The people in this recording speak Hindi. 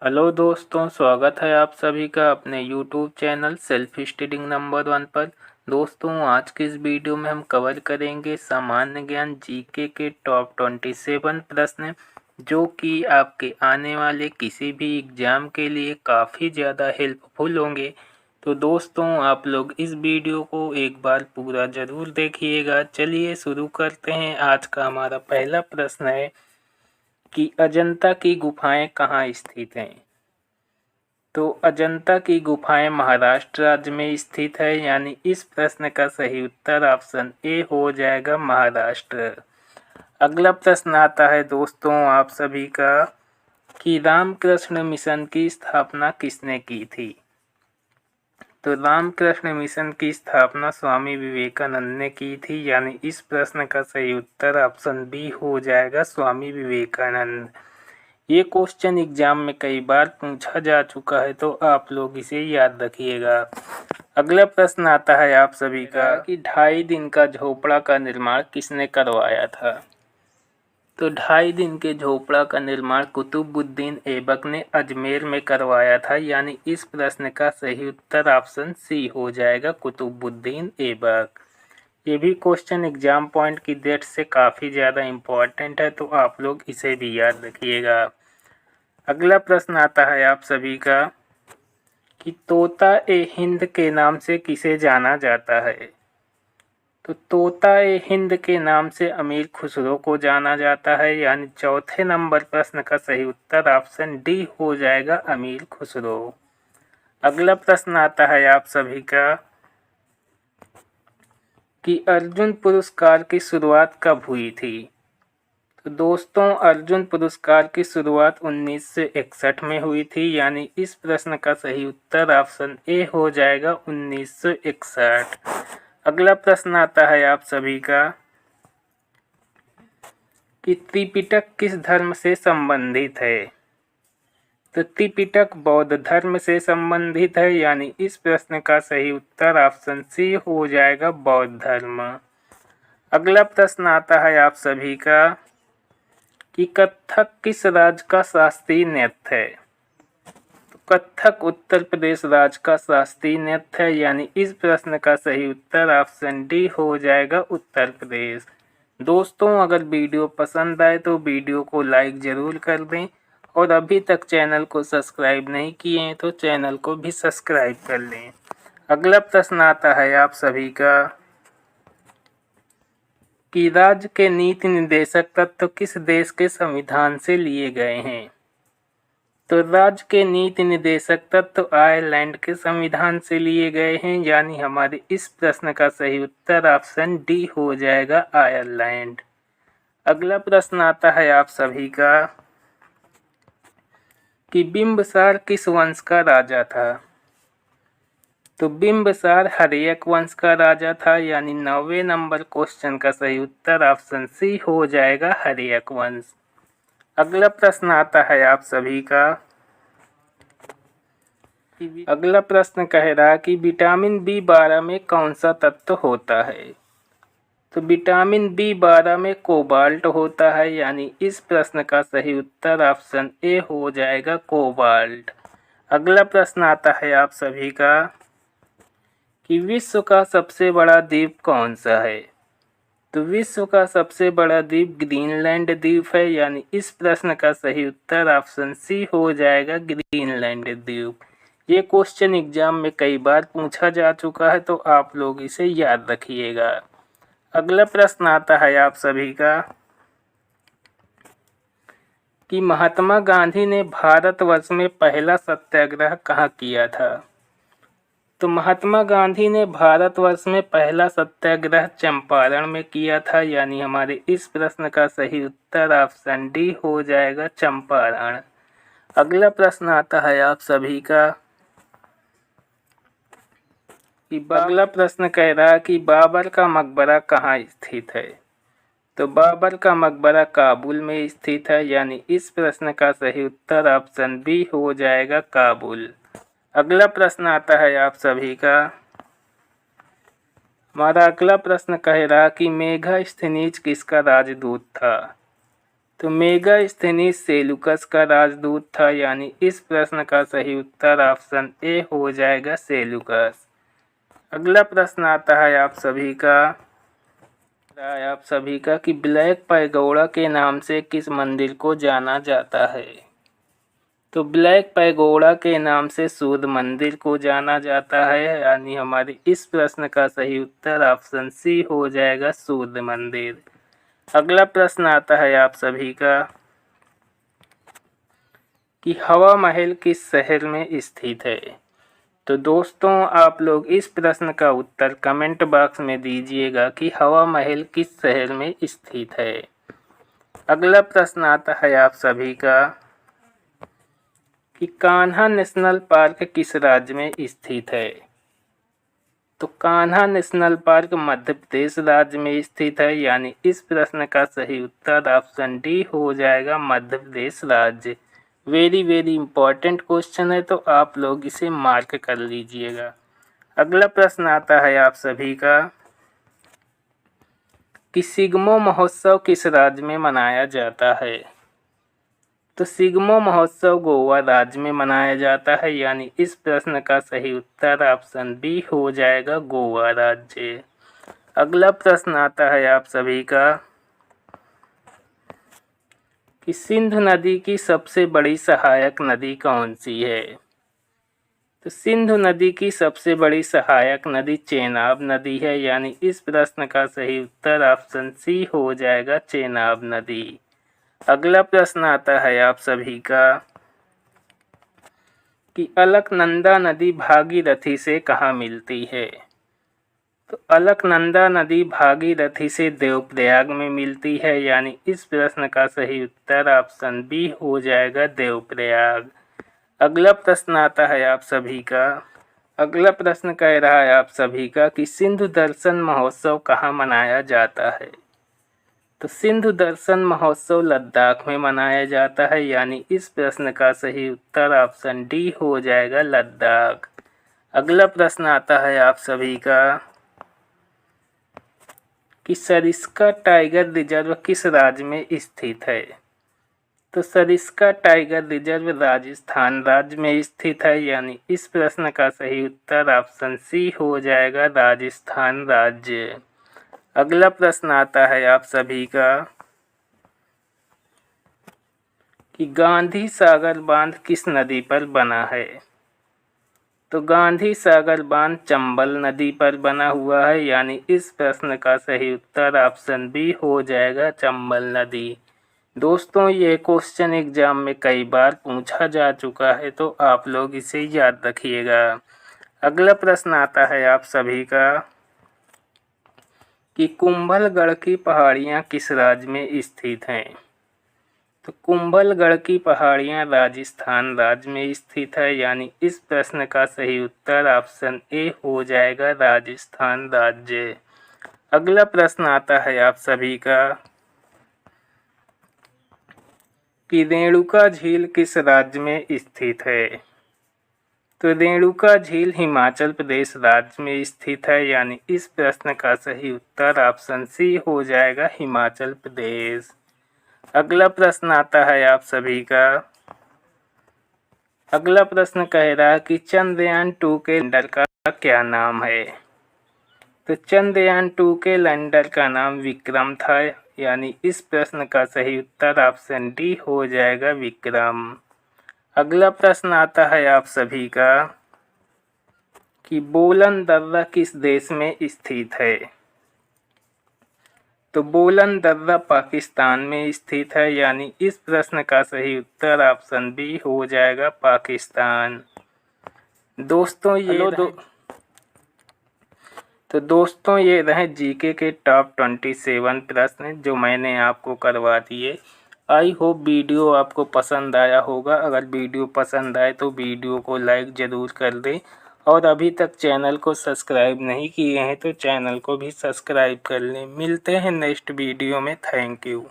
हेलो दोस्तों, स्वागत है आप सभी का अपने YouTube channel self study number 1 पर। दोस्तों, आज की इस वीडियो में हम कवर करेंगे सामान्य ज्ञान जीके के टॉप 27 प्रश्न, जो कि आपके आने वाले किसी भी एग्जाम के लिए काफ़ी ज़्यादा हेल्पफुल होंगे। तो दोस्तों, आप लोग इस वीडियो को एक बार पूरा ज़रूर देखिएगा। चलिए शुरू करते हैं। आज का हमारा पहला प्रश्न है कि अजंता की गुफाएं कहाँ स्थित हैं। तो अजंता की गुफाएं महाराष्ट्र राज्य में स्थित है, यानी इस प्रश्न का सही उत्तर ऑप्शन ए हो जाएगा, महाराष्ट्र। अगला प्रश्न आता है दोस्तों आप सभी का कि रामकृष्ण मिशन की स्थापना किसने की थी। तो रामकृष्ण मिशन की स्थापना स्वामी विवेकानंद ने की थी, यानी इस प्रश्न का सही उत्तर ऑप्शन बी हो जाएगा, स्वामी विवेकानंद। ये क्वेश्चन एग्जाम में कई बार पूछा जा चुका है, तो आप लोग इसे याद रखिएगा। अगला प्रश्न आता है आप सभी का कि 2.5 दिन का झोपड़ा का निर्माण किसने करवाया था। तो 2.5 दिन के झोपड़ा का निर्माण कुतुबुद्दीन ऐबक ने अजमेर में करवाया था, यानी इस प्रश्न का सही उत्तर ऑप्शन सी हो जाएगा, कुतुबुद्दीन ऐबक। ये भी क्वेश्चन एग्जाम पॉइंट की डेट से काफ़ी ज़्यादा इम्पोर्टेंट है, तो आप लोग इसे भी याद रखिएगा। अगला प्रश्न आता है आप सभी का कि तोता ए हिंद के नाम से किसे जाना जाता है। तो तोता ए हिंद के नाम से अमीर खुसरो को जाना जाता है, यानी चौथे नंबर प्रश्न का सही उत्तर ऑप्शन डी हो जाएगा, अमीर खुसरो। अगला प्रश्न आता है आप सभी का कि अर्जुन पुरस्कार की शुरुआत कब हुई थी। तो दोस्तों, अर्जुन पुरस्कार की शुरुआत 1961 में हुई थी, यानी इस प्रश्न का सही उत्तर ऑप्शन ए हो जाएगा, 1961। अगला प्रश्न आता है आप सभी का कि त्रिपिटक किस धर्म से संबंधित है। तो त्रिपिटक बौद्ध धर्म से संबंधित है, यानी इस प्रश्न का सही उत्तर ऑप्शन सी हो जाएगा, बौद्ध धर्म। अगला प्रश्न आता है आप सभी का कि कथक किस राज्य का शास्त्रीय नृत्य है। तो कथक उत्तर प्रदेश राज्य का शास्त्रीय नृत्य है, यानी इस प्रश्न का सही उत्तर ऑप्शन डी हो जाएगा, उत्तर प्रदेश। दोस्तों, अगर वीडियो पसंद आए तो वीडियो को लाइक ज़रूर कर दें, और अभी तक चैनल को सब्सक्राइब नहीं किए हैं तो चैनल को भी सब्सक्राइब कर लें। अगला प्रश्न आता है आप सभी का कि राज्य के नीति निर्देशक तत्व किस देश के संविधान से लिए गए हैं। तो राज्य के नीति निर्देशक तत्व आयरलैंड के संविधान से लिए गए हैं, यानी हमारे इस प्रश्न का सही उत्तर ऑप्शन डी हो जाएगा, आयरलैंड। अगला प्रश्न आता है आप सभी का कि बिंबसार किस वंश का राजा था। तो बिंबसार हर्यक वंश का राजा था, यानी 9वें नंबर क्वेश्चन का सही उत्तर ऑप्शन सी हो जाएगा, हर्यक वंश। अगला प्रश्न आता है आप सभी का अगला प्रश्न कह रहा कि विटामिन बी12 में कौन सा तत्व होता है। तो विटामिन बी12 में कोबाल्ट होता है, यानी इस प्रश्न का सही उत्तर ऑप्शन ए हो जाएगा, कोबाल्ट। अगला प्रश्न आता है आप सभी का कि विश्व का सबसे बड़ा द्वीप कौन सा है। तो विश्व का सबसे बड़ा द्वीप ग्रीनलैंड द्वीप है, यानी इस प्रश्न का सही उत्तर ऑप्शन सी हो जाएगा, ग्रीनलैंड द्वीप। ये क्वेश्चन एग्जाम में कई बार पूछा जा चुका है, तो आप लोग इसे याद रखिएगा। अगला प्रश्न आता है आप सभी का कि महात्मा गांधी ने भारतवर्ष में पहला सत्याग्रह कहाँ किया था। तो महात्मा गांधी ने भारतवर्ष में पहला सत्याग्रह चंपारण में किया था, यानी हमारे इस प्रश्न का सही उत्तर ऑप्शन डी हो जाएगा, चंपारण। अगला प्रश्न आता है आप सभी का कि अगला प्रश्न कह रहा है कि बाबर का मकबरा कहाँ स्थित है। तो बाबर का मकबरा काबुल में स्थित है, यानी इस प्रश्न का सही उत्तर ऑप्शन बी हो जाएगा, काबुल। अगला प्रश्न आता है आप सभी का हमारा अगला प्रश्न कह रहा कि मेघास्थनीज किसका राजदूत था। तो मेगास्थनीज सेलुकस का राजदूत था, यानी इस प्रश्न का सही उत्तर ऑप्शन ए हो जाएगा सेलुकस। अगला प्रश्न आता है आप सभी का कि ब्लैक पैगोडा के नाम से किस मंदिर को जाना जाता है। तो ब्लैक पैगोडा के नाम से सूर्य मंदिर को जाना जाता है, यानी हमारे इस प्रश्न का सही उत्तर ऑप्शन सी हो जाएगा सूर्य मंदिर। अगला प्रश्न आता है आप सभी का कि हवा महल किस शहर में स्थित है। तो दोस्तों आप लोग इस प्रश्न का उत्तर कमेंट बॉक्स में दीजिएगा कि हवा महल किस शहर में स्थित है। अगला प्रश्न आता है आप सभी का कि कान्हा नेशनल पार्क किस राज्य में स्थित है। तो कान्हा नेशनल पार्क मध्य प्रदेश राज्य में स्थित है, यानी इस प्रश्न का सही उत्तर ऑप्शन डी हो जाएगा मध्य प्रदेश राज्य। वेरी इंपॉर्टेंट क्वेश्चन है, तो आप लोग इसे मार्क कर लीजिएगा। अगला प्रश्न आता है आप सभी का कि सिग्मो महोत्सव किस राज्य में मनाया जाता है। तो सिग्मो महोत्सव गोवा राज्य में मनाया जाता है, यानी इस प्रश्न का सही उत्तर ऑप्शन बी हो जाएगा गोवा राज्य। अगला प्रश्न आता है आप सभी का कि सिंधु नदी की सबसे बड़ी सहायक नदी कौन सी है। तो सिंधु नदी की सबसे बड़ी सहायक नदी चेनाब नदी है, यानी इस प्रश्न का सही उत्तर ऑप्शन सी हो जाएगा चेनाब नदी। अगला प्रश्न आता है आप सभी का कि अलकनंदा नदी भागीरथी से कहाँ मिलती है। तो अलकनंदा नदी भागीरथी से देवप्रयाग में मिलती है, यानी इस प्रश्न का सही उत्तर ऑप्शन बी हो जाएगा देवप्रयाग। अगला प्रश्न आता है आप सभी का अगला प्रश्न कह रहा है आप सभी का कि सिंधु दर्शन महोत्सव कहाँ मनाया जाता है। तो सिंधु दर्शन महोत्सव लद्दाख में मनाया जाता है, यानी इस प्रश्न का सही उत्तर ऑप्शन डी हो जाएगा लद्दाख। अगला प्रश्न आता है आप सभी का कि सरिस्का टाइगर रिजर्व किस राज्य में स्थित है। तो सरिस्का टाइगर रिजर्व राजस्थान राज्य में स्थित है, यानी इस प्रश्न का सही उत्तर ऑप्शन सी हो जाएगा राजस्थान राज्य। अगला प्रश्न आता है आप सभी का कि गांधी सागर बांध किस नदी पर बना है। तो गांधी सागर बांध चंबल नदी पर बना हुआ है, यानी इस प्रश्न का सही उत्तर ऑप्शन बी हो जाएगा चंबल नदी। दोस्तों ये क्वेश्चन एग्जाम में कई बार पूछा जा चुका है, तो आप लोग इसे याद रखिएगा। अगला प्रश्न आता है आप सभी का कि कुंभलगढ़ की पहाड़ियाँ किस राज्य में स्थित हैं। तो कुंभलगढ़ की पहाड़ियाँ राजस्थान राज्य में स्थित है, यानी इस प्रश्न का सही उत्तर ऑप्शन ए हो जाएगा राजस्थान राज्य। अगला प्रश्न आता है आप सभी का कि रेणुका झील किस राज्य में स्थित है। तो रेणुका झील हिमाचल प्रदेश राज्य में स्थित है, यानी इस प्रश्न का सही उत्तर ऑप्शन सी हो जाएगा हिमाचल प्रदेश। अगला प्रश्न आता है आप सभी का अगला प्रश्न कह रहा है कि चंद्रयान 2 के लैंडर का क्या नाम है। तो चंद्रयान 2 के लैंडर का नाम विक्रम था, यानी इस प्रश्न का सही उत्तर ऑप्शन डी हो जाएगा विक्रम। अगला प्रश्न आता है आप सभी का कि बोलन दर्रा किस देश में स्थित है। तो बोलन दर्रा पाकिस्तान में स्थित है, यानी इस प्रश्न का सही उत्तर ऑप्शन बी हो जाएगा पाकिस्तान। दोस्तों ये रहे जीके के टॉप 27 प्रश्न जो मैंने आपको करवा दिए। आई होप वीडियो आपको पसंद आया होगा। अगर वीडियो पसंद आए तो वीडियो को लाइक ज़रूर कर दें, और अभी तक चैनल को सब्सक्राइब नहीं किए हैं तो चैनल को भी सब्सक्राइब कर लें। मिलते हैं नेक्स्ट वीडियो में। Thank you.